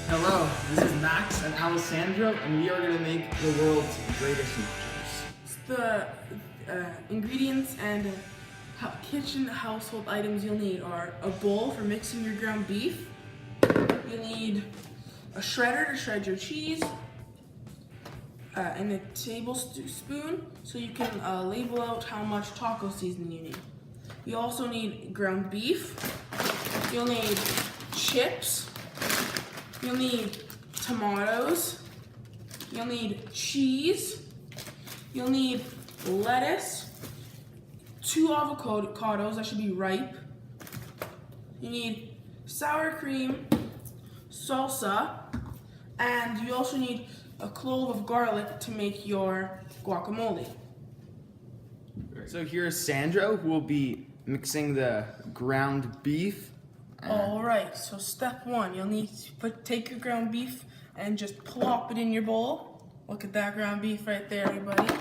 Hello, this is Max and Alessandro, and we are going to make the world's greatest nachos. The ingredients and kitchen household items you'll need are a bowl for mixing your ground beef. You'll need a shredder to shred your cheese, and a tablespoon so you can label out how much taco seasoning you need. You also need ground beef. You'll need chips. You'll need tomatoes. You'll need cheese. You'll need lettuce, 2 avocados that should be ripe. You need sour cream, salsa, and you also need a clove of garlic to make your guacamole. So here's Sandro, who will be mixing the ground beef. All right, so step 1, you'll need to take your ground beef and just plop it in your bowl. Look at that ground beef right there, everybody.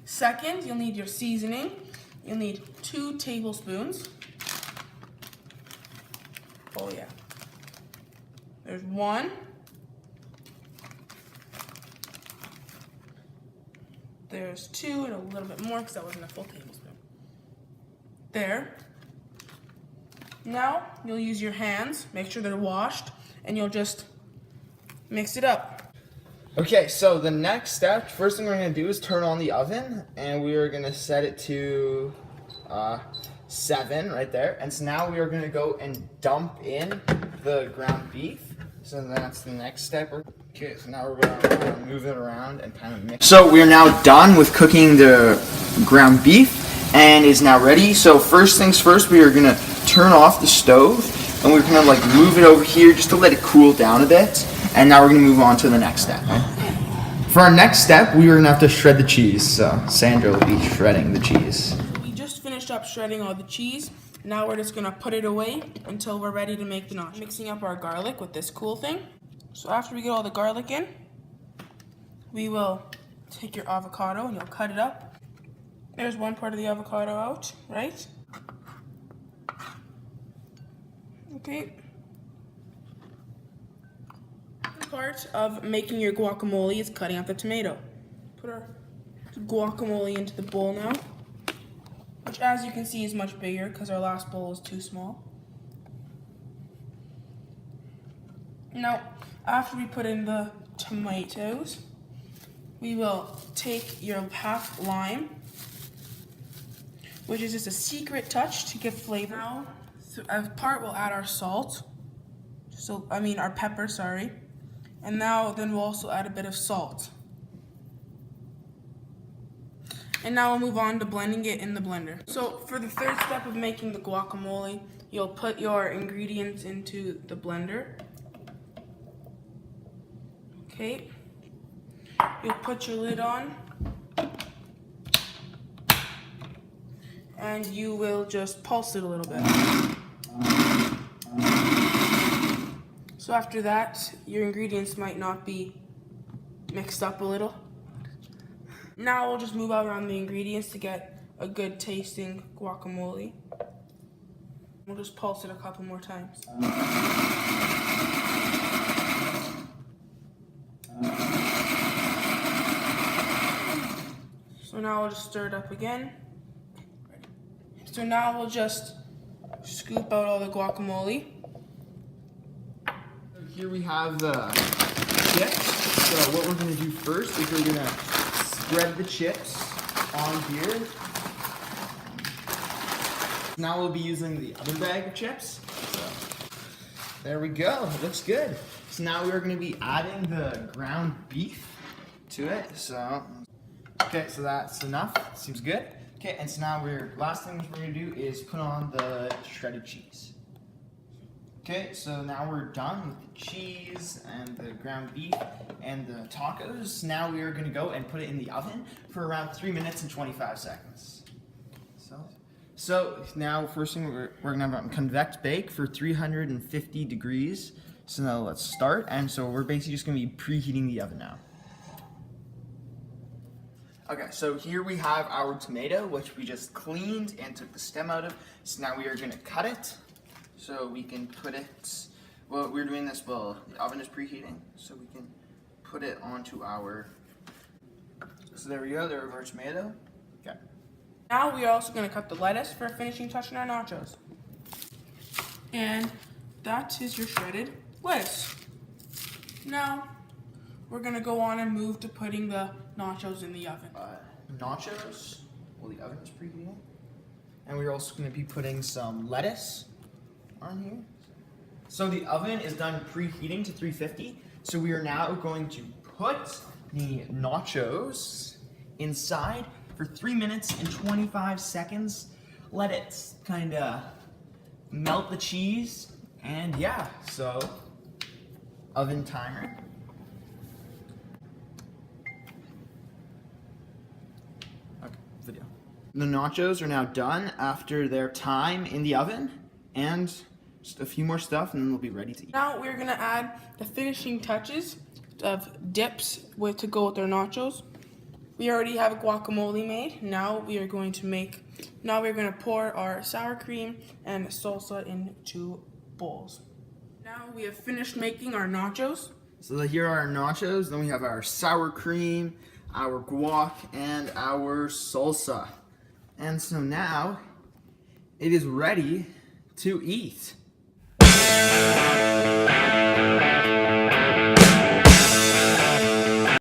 Second, you'll need your seasoning. You'll need 2 tablespoons. Oh yeah. There's 1. There's 2 and a little bit more because that wasn't a full tablespoon. There. Now, you'll use your hands, make sure they're washed, and you'll just mix it up. Okay, so the next step, first thing we're going to do is turn on the oven, and we are going to set it to 7 right there. And so now we are going to go and dump in the ground beef. So that's the next step. Okay, so now we're going to move it around and kind of mix. So we are now done with cooking the ground beef and is now ready. So first things first, we are going to turn off the stove and we're going to like move it over here just to let it cool down a bit. And now we're going to move on to the next step. For our next step, we are going to have to shred the cheese. So Sandra will be shredding the cheese. We just finished up shredding all the cheese. Now we're just going to put it away until we're ready to make the nachos. Mixing up our garlic with this cool thing. So after we get all the garlic in, we will take your avocado and you'll cut it up. There's one part of the avocado out, right? Okay. Part of making your guacamole is cutting out the tomato. Put our guacamole into the bowl now, which as you can see is much bigger because our last bowl was too small. Now, after we put in the tomatoes, we will take your half lime, which is just a secret touch to give flavor. Now, as part we'll add our salt, our pepper, sorry. And now then we'll also add a bit of salt. And now we'll move on to blending it in the blender. So for the third step of making the guacamole, you'll put your ingredients into the blender. Okay. You'll put your lid on. And you will just pulse it a little bit. So after that, your ingredients might not be mixed up a little. Now we'll just move out around the ingredients to get a good tasting guacamole. We'll just pulse it a couple more times. So now we'll just stir it up again. So now we'll just scoop out all the guacamole. Here we have the chips. So what we're going to do first is we're going to spread the chips on here. Now we'll be using the other bag of chips. So there we go. It looks good. So now we're going to be adding the ground beef to it. So okay, so that's enough. Seems good. Okay, and so now last thing we're going to do is put on the shredded cheese. Okay, so now we're done with the cheese and the ground beef and the tacos. Now we are going to go and put it in the oven for around 3 minutes and 25 seconds. So now first thing we're going to have a convect bake for 350 degrees. So now let's start. And so we're basically just going to be preheating the oven now. Okay, so here we have our tomato, which we just cleaned and took the stem out of. So now we are going to cut it. So we can put it Well, we're doing this while the oven is preheating, so we can put it onto our. So there we go. There our tomato. Okay. Now we are also going to cut the lettuce for a finishing touch in our nachos. And that is your shredded lettuce. Now we're going to go on and move to putting the nachos in the oven. Nachos. Well, the oven is preheating, and we're also going to be putting some lettuce on here. So the oven is done preheating to 350. So we are now going to put the nachos inside for 3 minutes and 25 seconds. Let it kind of melt the cheese. And yeah, so oven timer. Okay, video. The nachos are now done after their time in the oven, and just a few more stuff and then they'll be ready to eat. Now we're gonna add the finishing touches of dips to go with our nachos. We already have guacamole made. Now we're going to pour our sour cream and salsa into bowls. Now we have finished making our nachos. So here are our nachos. Then we have our sour cream, our guac, and our salsa. And so now it is ready to eat.